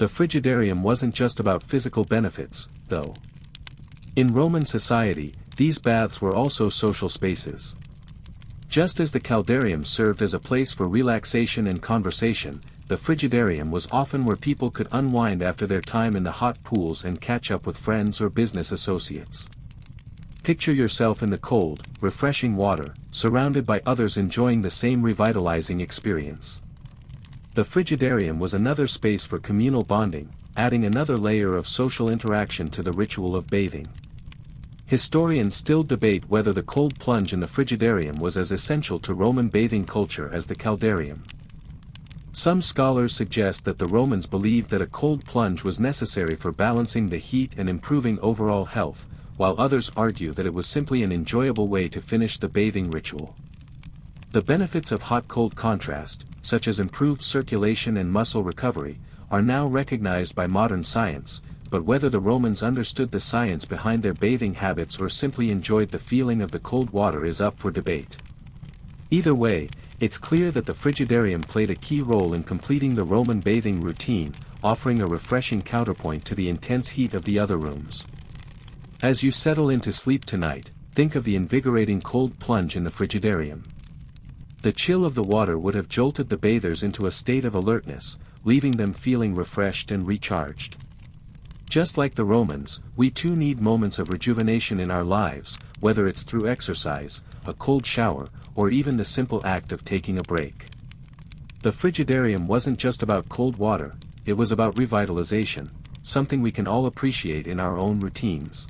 Speaker 1: The frigidarium wasn't just about physical benefits, though. In Roman society, these baths were also social spaces. Just as the caldarium served as a place for relaxation and conversation, the frigidarium was often where people could unwind after their time in the hot pools and catch up with friends or business associates. Picture yourself in the cold, refreshing water, surrounded by others enjoying the same revitalizing experience. The frigidarium was another space for communal bonding, adding another layer of social interaction to the ritual of bathing. Historians still debate whether the cold plunge in the frigidarium was as essential to Roman bathing culture as the caldarium. Some scholars suggest that the Romans believed that a cold plunge was necessary for balancing the heat and improving overall health, while others argue that it was simply an enjoyable way to finish the bathing ritual. The benefits of hot-cold contrast, such as improved circulation and muscle recovery, are now recognized by modern science, but whether the Romans understood the science behind their bathing habits or simply enjoyed the feeling of the cold water is up for debate. Either way, it's clear that the frigidarium played a key role in completing the Roman bathing routine, offering a refreshing counterpoint to the intense heat of the other rooms. As you settle into sleep tonight, think of the invigorating cold plunge in the frigidarium. The chill of the water would have jolted the bathers into a state of alertness, leaving them feeling refreshed and recharged. Just like the Romans, we too need moments of rejuvenation in our lives, whether it's through exercise, a cold shower, or even the simple act of taking a break. The frigidarium wasn't just about cold water, it was about revitalization, something we can all appreciate in our own routines.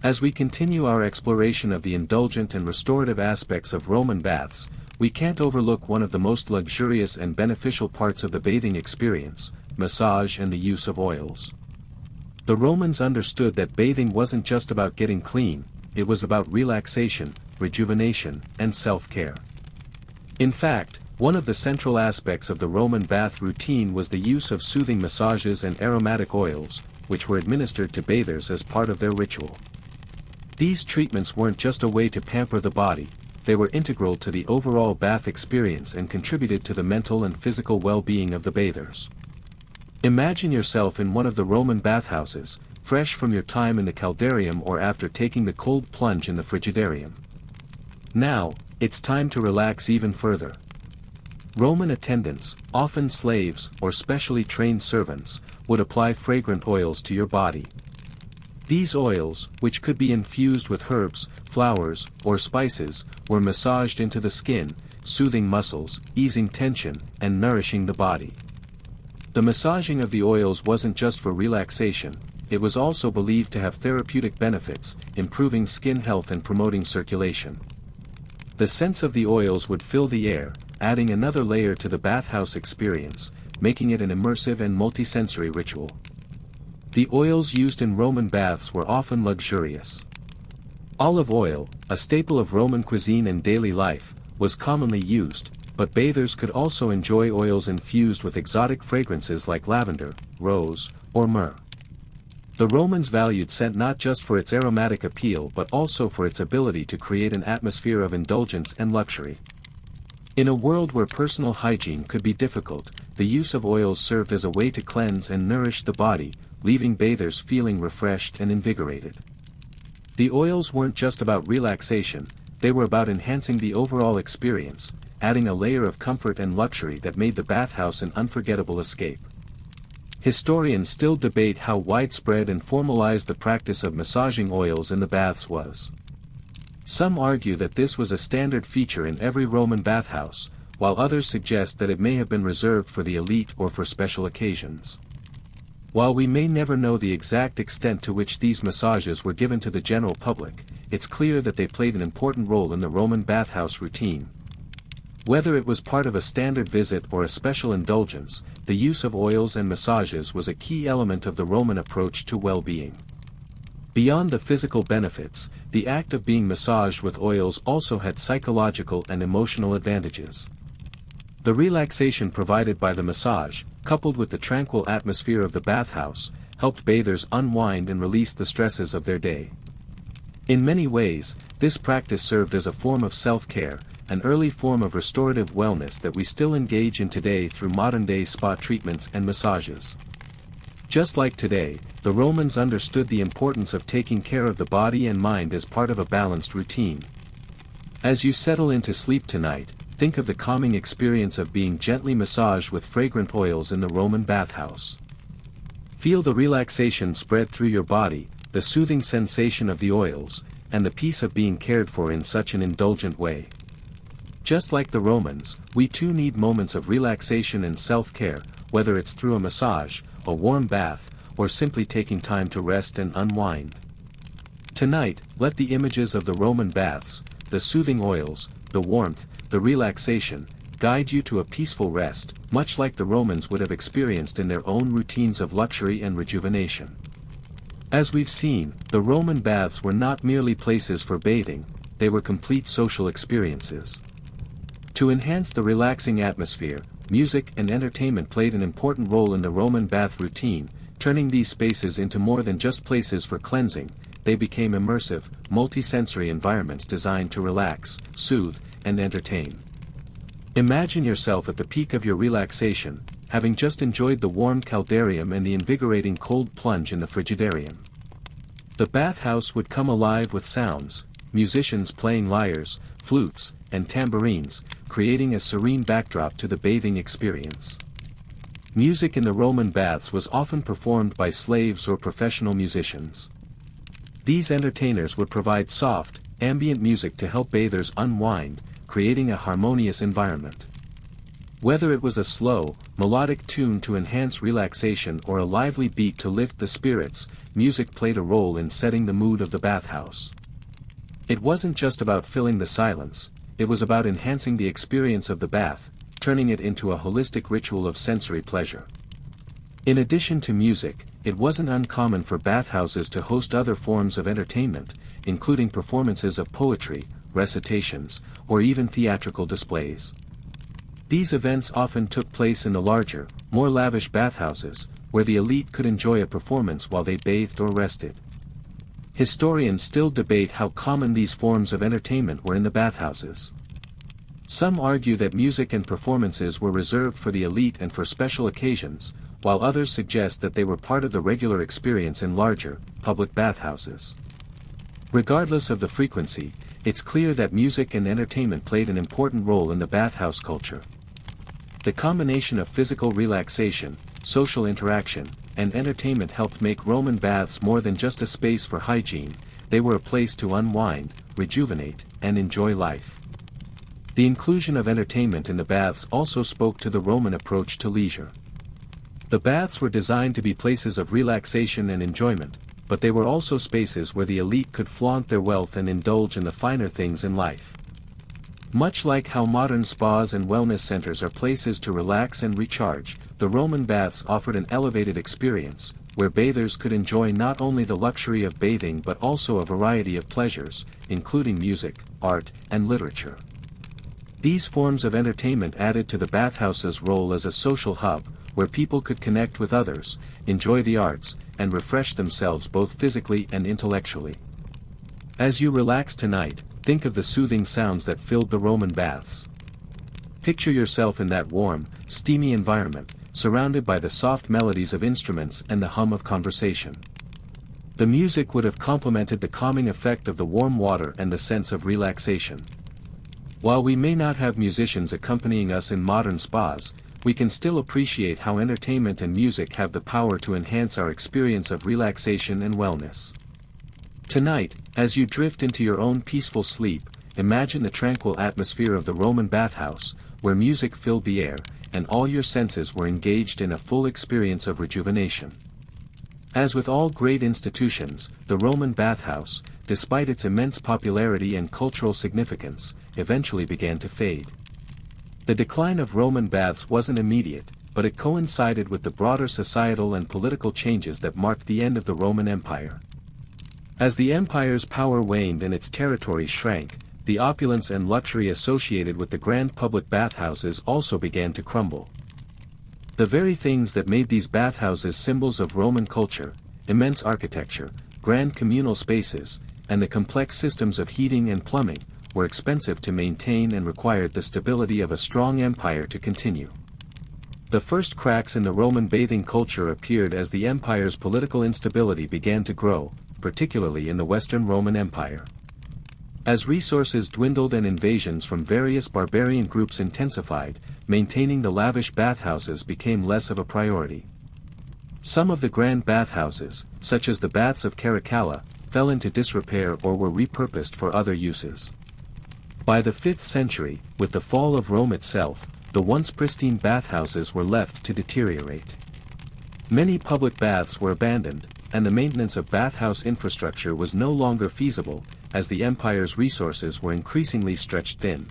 Speaker 1: As we continue our exploration of the indulgent and restorative aspects of Roman baths, we can't overlook one of the most luxurious and beneficial parts of the bathing experience, massage and the use of oils. The Romans understood that bathing wasn't just about getting clean, it was about relaxation, rejuvenation, and self-care. In fact, one of the central aspects of the Roman bath routine was the use of soothing massages and aromatic oils, which were administered to bathers as part of their ritual. These treatments weren't just a way to pamper the body, they were integral to the overall bath experience and contributed to the mental and physical well-being of the bathers. Imagine yourself in one of the Roman bathhouses, fresh from your time in the caldarium or after taking the cold plunge in the frigidarium. Now, it's time to relax even further. Roman attendants, often slaves or specially trained servants, would apply fragrant oils to your body. These oils, which could be infused with herbs, flowers, or spices, were massaged into the skin, soothing muscles, easing tension, and nourishing the body. The massaging of the oils wasn't just for relaxation, it was also believed to have therapeutic benefits, improving skin health and promoting circulation. The scents of the oils would fill the air, adding another layer to the bathhouse experience, making it an immersive and multisensory ritual. The oils used in Roman baths were often luxurious. Olive oil, a staple of Roman cuisine and daily life, was commonly used, but bathers could also enjoy oils infused with exotic fragrances like lavender, rose, or myrrh. The Romans valued scent not just for its aromatic appeal but also for its ability to create an atmosphere of indulgence and luxury. In a world where personal hygiene could be difficult, the use of oils served as a way to cleanse and nourish the body, leaving bathers feeling refreshed and invigorated. The oils weren't just about relaxation, they were about enhancing the overall experience, adding a layer of comfort and luxury that made the bathhouse an unforgettable escape. Historians still debate how widespread and formalized the practice of massaging oils in the baths was. Some argue that this was a standard feature in every Roman bathhouse, while others suggest that it may have been reserved for the elite or for special occasions. While we may never know the exact extent to which these massages were given to the general public, it's clear that they played an important role in the Roman bathhouse routine. Whether it was part of a standard visit or a special indulgence, the use of oils and massages was a key element of the Roman approach to well-being. Beyond the physical benefits, the act of being massaged with oils also had psychological and emotional advantages. The relaxation provided by the massage, coupled with the tranquil atmosphere of the bathhouse, helped bathers unwind and release the stresses of their day. In many ways, this practice served as a form of self-care, an early form of restorative wellness that we still engage in today through modern-day spa treatments and massages. Just like today, the Romans understood the importance of taking care of the body and mind as part of a balanced routine. As you settle into sleep tonight, think of the calming experience of being gently massaged with fragrant oils in the Roman bathhouse. Feel the relaxation spread through your body, the soothing sensation of the oils, and the peace of being cared for in such an indulgent way. Just like the Romans, we too need moments of relaxation and self-care, whether it's through a massage, a warm bath, or simply taking time to rest and unwind. Tonight, let the images of the Roman baths, the soothing oils, the warmth, the relaxation, guide you to a peaceful rest, much like the Romans would have experienced in their own routines of luxury and rejuvenation. As we've seen, the Roman baths were not merely places for bathing, they were complete social experiences. To enhance the relaxing atmosphere, music and entertainment played an important role in the Roman bath routine, turning these spaces into more than just places for cleansing. They became immersive, multi-sensory environments designed to relax, soothe, and entertain. Imagine yourself at the peak of your relaxation, having just enjoyed the warm caldarium and the invigorating cold plunge in the frigidarium. The bathhouse would come alive with sounds, musicians playing lyres, flutes, and tambourines, creating a serene backdrop to the bathing experience. Music in the Roman baths was often performed by slaves or professional musicians. These entertainers would provide soft, ambient music to help bathers unwind, creating a harmonious environment. Whether it was a slow, melodic tune to enhance relaxation or a lively beat to lift the spirits, music played a role in setting the mood of the bathhouse. It wasn't just about filling the silence, it was about enhancing the experience of the bath, turning it into a holistic ritual of sensory pleasure. In addition to music, it wasn't uncommon for bathhouses to host other forms of entertainment, including performances of poetry, recitations, or even theatrical displays. These events often took place in the larger, more lavish bathhouses, where the elite could enjoy a performance while they bathed or rested. Historians still debate how common these forms of entertainment were in the bathhouses. Some argue that music and performances were reserved for the elite and for special occasions, while others suggest that they were part of the regular experience in larger, public bathhouses. Regardless of the frequency, it's clear that music and entertainment played an important role in the bathhouse culture. The combination of physical relaxation, social interaction, and entertainment helped make Roman baths more than just a space for hygiene, they were a place to unwind, rejuvenate, and enjoy life. The inclusion of entertainment in the baths also spoke to the Roman approach to leisure. The baths were designed to be places of relaxation and enjoyment, but they were also spaces where the elite could flaunt their wealth and indulge in the finer things in life. Much like how modern spas and wellness centers are places to relax and recharge, the Roman baths offered an elevated experience, where bathers could enjoy not only the luxury of bathing but also a variety of pleasures, including music, art, and literature. These forms of entertainment added to the bathhouse's role as a social hub, where people could connect with others, enjoy the arts, and refresh themselves both physically and intellectually. As you relax tonight, think of the soothing sounds that filled the Roman baths. Picture yourself in that warm, steamy environment, surrounded by the soft melodies of instruments and the hum of conversation. The music would have complemented the calming effect of the warm water and the sense of relaxation. While we may not have musicians accompanying us in modern spas, we can still appreciate how entertainment and music have the power to enhance our experience of relaxation and wellness. Tonight, as you drift into your own peaceful sleep, imagine the tranquil atmosphere of the Roman bathhouse, where music filled the air, and all your senses were engaged in a full experience of rejuvenation. As with all great institutions, the Roman bathhouse, despite its immense popularity and cultural significance, eventually began to fade. The decline of Roman baths wasn't immediate, but it coincided with the broader societal and political changes that marked the end of the Roman Empire. As the empire's power waned and its territory shrank, the opulence and luxury associated with the grand public bathhouses also began to crumble. The very things that made these bathhouses symbols of Roman culture, immense architecture, grand communal spaces, and the complex systems of heating and plumbing, were expensive to maintain and required the stability of a strong empire to continue. The first cracks in the Roman bathing culture appeared as the empire's political instability began to grow, particularly in the Western Roman Empire. As resources dwindled and invasions from various barbarian groups intensified, maintaining the lavish bathhouses became less of a priority. Some of the grand bathhouses, such as the baths of Caracalla, fell into disrepair or were repurposed for other uses. By the 5th century, with the fall of Rome itself, the once pristine bathhouses were left to deteriorate. Many public baths were abandoned, and the maintenance of bathhouse infrastructure was no longer feasible, as the empire's resources were increasingly stretched thin.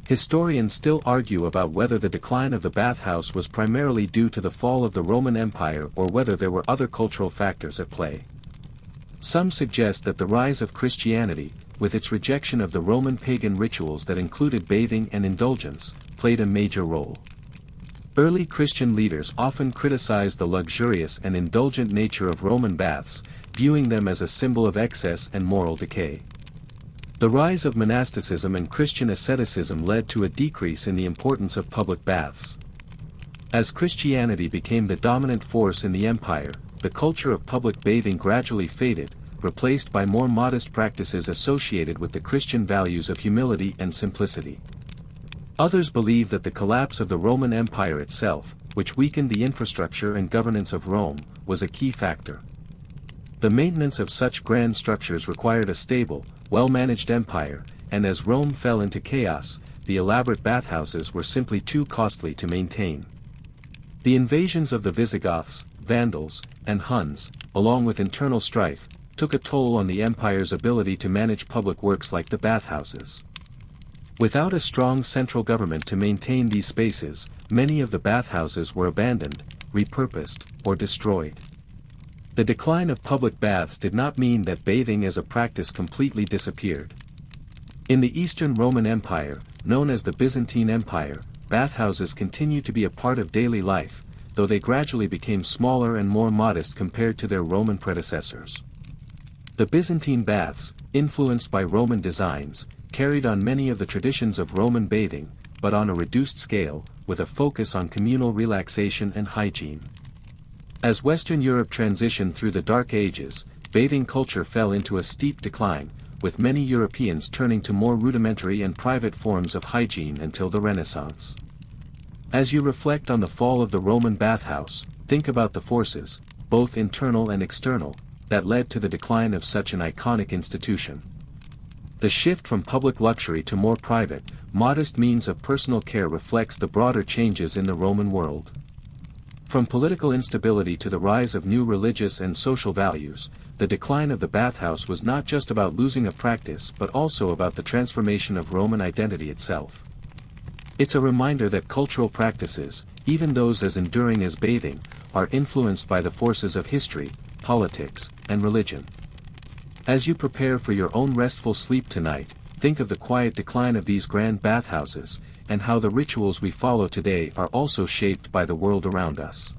Speaker 1: Historians still argue about whether the decline of the bathhouse was primarily due to the fall of the Roman Empire or whether there were other cultural factors at play. Some suggest that the rise of Christianity, with its rejection of the Roman pagan rituals that included bathing and indulgence, played a major role. Early Christian leaders often criticized the luxurious and indulgent nature of Roman baths, viewing them as a symbol of excess and moral decay. The rise of monasticism and Christian asceticism led to a decrease in the importance of public baths. As Christianity became the dominant force in the empire, the culture of public bathing gradually faded, replaced by more modest practices associated with the Christian values of humility and simplicity. Others believe that the collapse of the Roman Empire itself, which weakened the infrastructure and governance of Rome, was a key factor. The maintenance of such grand structures required a stable, well-managed empire, and as Rome fell into chaos, the elaborate bathhouses were simply too costly to maintain. The invasions of the Visigoths, Vandals, and Huns, along with internal strife, took a toll on the empire's ability to manage public works like the bathhouses. Without a strong central government to maintain these spaces, many of the bathhouses were abandoned, repurposed, or destroyed. The decline of public baths did not mean that bathing as a practice completely disappeared. In the Eastern Roman Empire, known as the Byzantine Empire, bathhouses continued to be a part of daily life, though they gradually became smaller and more modest compared to their Roman predecessors. The Byzantine baths, influenced by Roman designs, carried on many of the traditions of Roman bathing, but on a reduced scale, with a focus on communal relaxation and hygiene. As Western Europe transitioned through the Dark Ages, bathing culture fell into a steep decline, with many Europeans turning to more rudimentary and private forms of hygiene until the Renaissance. As you reflect on the fall of the Roman bathhouse, think about the forces, both internal and external, that led to the decline of such an iconic institution. The shift from public luxury to more private, modest means of personal care reflects the broader changes in the Roman world. From political instability to the rise of new religious and social values, the decline of the bathhouse was not just about losing a practice but also about the transformation of Roman identity itself. It's a reminder that cultural practices, even those as enduring as bathing, are influenced by the forces of history, politics, and religion. As you prepare for your own restful sleep tonight, think of the quiet decline of these grand bathhouses, and how the rituals we follow today are also shaped by the world around us.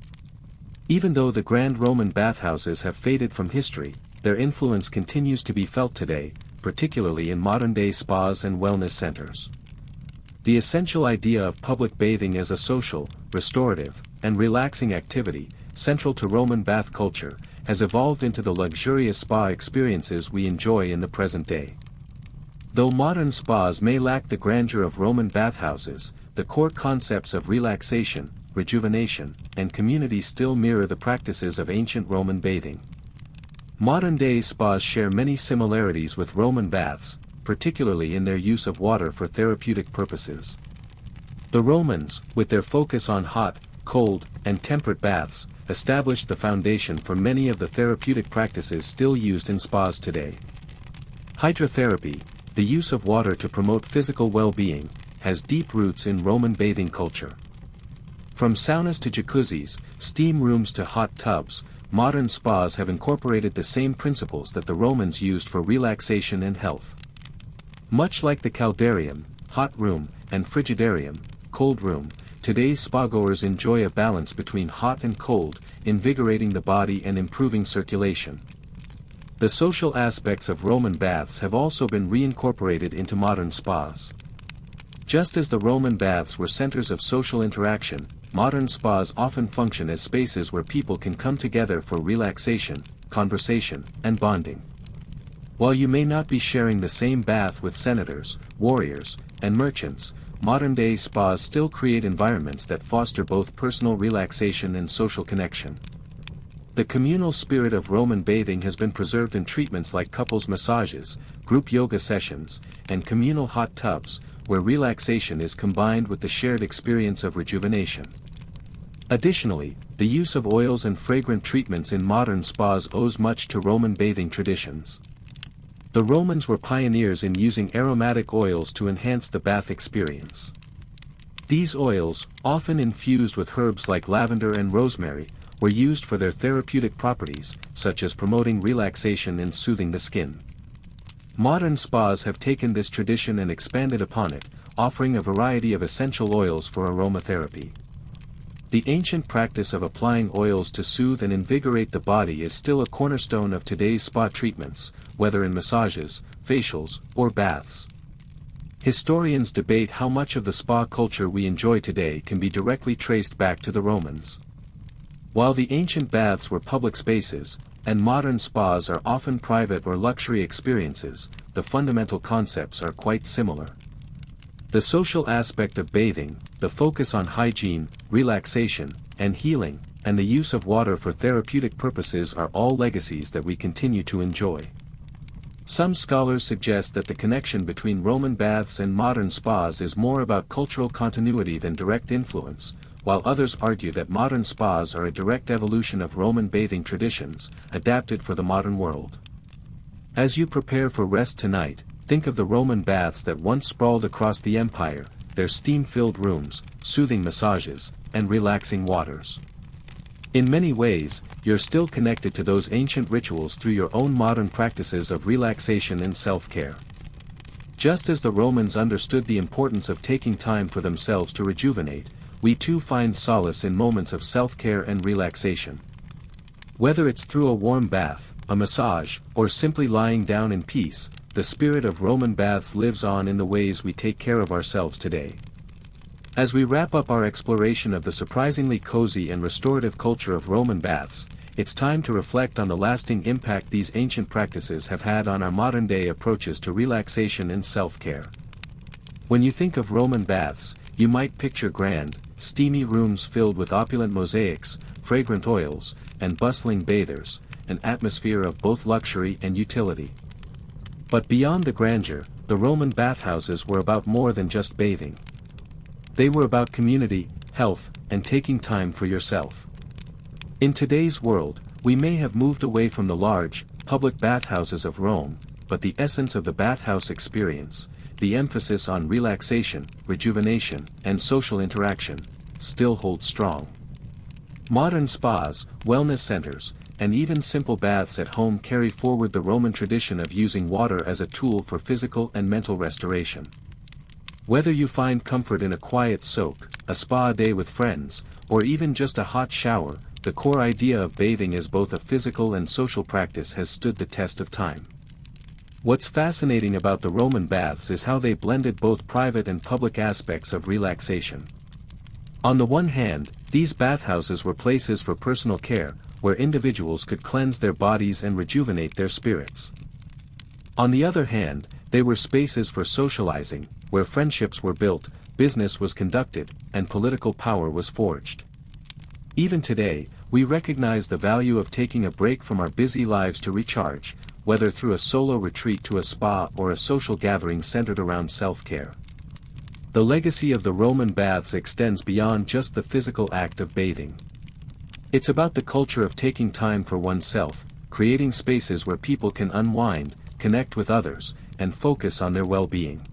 Speaker 1: Even though the grand Roman bathhouses have faded from history, their influence continues to be felt today, particularly in modern-day spas and wellness centers. The essential idea of public bathing as a social, restorative, and relaxing activity, central to Roman bath culture, has evolved into the luxurious spa experiences we enjoy in the present day. Though modern spas may lack the grandeur of Roman bathhouses, the core concepts of relaxation, rejuvenation, and community still mirror the practices of ancient Roman bathing. Modern-day spas share many similarities with Roman baths, particularly in their use of water for therapeutic purposes. The Romans, with their focus on hot, cold, and temperate baths, established the foundation for many of the therapeutic practices still used in spas today. Hydrotherapy, the use of water to promote physical well-being, has deep roots in Roman bathing culture. From saunas to jacuzzis, steam rooms to hot tubs, modern spas have incorporated the same principles that the Romans used for relaxation and health. Much like the caldarium, hot room, and frigidarium, cold room, today's spa-goers enjoy a balance between hot and cold, invigorating the body and improving circulation. The social aspects of Roman baths have also been reincorporated into modern spas. Just as the Roman baths were centers of social interaction, modern spas often function as spaces where people can come together for relaxation, conversation, and bonding. While you may not be sharing the same bath with senators, warriors, and merchants, modern-day spas still create environments that foster both personal relaxation and social connection. The communal spirit of Roman bathing has been preserved in treatments like couples massages, group yoga sessions, and communal hot tubs, where relaxation is combined with the shared experience of rejuvenation. Additionally, the use of oils and fragrant treatments in modern spas owes much to Roman bathing traditions. The Romans were pioneers in using aromatic oils to enhance the bath experience. These oils, often infused with herbs like lavender and rosemary, were used for their therapeutic properties, such as promoting relaxation and soothing the skin. Modern spas have taken this tradition and expanded upon it, offering a variety of essential oils for aromatherapy. The ancient practice of applying oils to soothe and invigorate the body is still a cornerstone of today's spa treatments, whether in massages, facials, or baths. Historians debate how much of the spa culture we enjoy today can be directly traced back to the Romans. While the ancient baths were public spaces, and modern spas are often private or luxury experiences, the fundamental concepts are quite similar. The social aspect of bathing, the focus on hygiene, relaxation, and healing, and the use of water for therapeutic purposes are all legacies that we continue to enjoy. Some scholars suggest that the connection between Roman baths and modern spas is more about cultural continuity than direct influence, while others argue that modern spas are a direct evolution of Roman bathing traditions, adapted for the modern world. As you prepare for rest tonight, think of the Roman baths that once sprawled across the empire, their steam-filled rooms, soothing massages, and relaxing waters. In many ways, you're still connected to those ancient rituals through your own modern practices of relaxation and self-care. Just as the Romans understood the importance of taking time for themselves to rejuvenate, we too find solace in moments of self-care and relaxation. Whether it's through a warm bath, a massage, or simply lying down in peace, the spirit of Roman baths lives on in the ways we take care of ourselves today. As we wrap up our exploration of the surprisingly cozy and restorative culture of Roman baths, it's time to reflect on the lasting impact these ancient practices have had on our modern-day approaches to relaxation and self-care. When you think of Roman baths, you might picture grand, steamy rooms filled with opulent mosaics, fragrant oils, and bustling bathers, an atmosphere of both luxury and utility. But beyond the grandeur, the Roman bathhouses were about more than just bathing. They were about community, health, and taking time for yourself. In today's world, we may have moved away from the large, public bathhouses of Rome, but the essence of the bathhouse experience, the emphasis on relaxation, rejuvenation, and social interaction, still holds strong. Modern spas, wellness centers, and even simple baths at home carry forward the Roman tradition of using water as a tool for physical and mental restoration. Whether you find comfort in a quiet soak, a spa day with friends, or even just a hot shower, the core idea of bathing as both a physical and social practice has stood the test of time. What's fascinating about the Roman baths is how they blended both private and public aspects of relaxation. On the one hand, these bathhouses were places for personal care, where individuals could cleanse their bodies and rejuvenate their spirits. On the other hand, they were spaces for socializing, where friendships were built, business was conducted, and political power was forged. Even today, we recognize the value of taking a break from our busy lives to recharge, whether through a solo retreat to a spa or a social gathering centered around self-care. The legacy of the Roman baths extends beyond just the physical act of bathing. It's about the culture of taking time for oneself, creating spaces where people can unwind, connect with others, and focus on their well-being.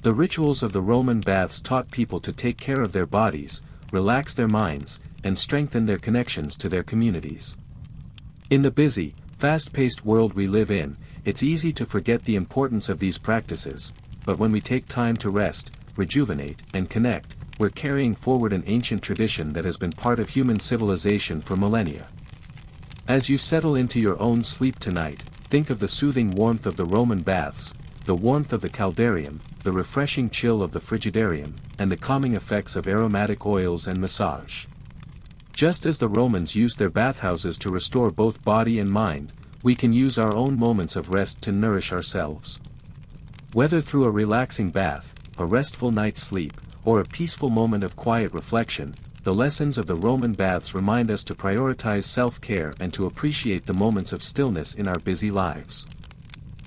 Speaker 1: The rituals of the Roman baths taught people to take care of their bodies, relax their minds, and strengthen their connections to their communities. In the busy, fast-paced world we live in, it's easy to forget the importance of these practices, but when we take time to rest, rejuvenate, and connect, we're carrying forward an ancient tradition that has been part of human civilization for millennia. As you settle into your own sleep tonight, think of the soothing warmth of the Roman baths, the warmth of the caldarium, the refreshing chill of the frigidarium, and the calming effects of aromatic oils and massage. Just as the Romans used their bathhouses to restore both body and mind, we can use our own moments of rest to nourish ourselves. Whether through a relaxing bath, a restful night's sleep, or a peaceful moment of quiet reflection, the lessons of the Roman baths remind us to prioritize self-care and to appreciate the moments of stillness in our busy lives.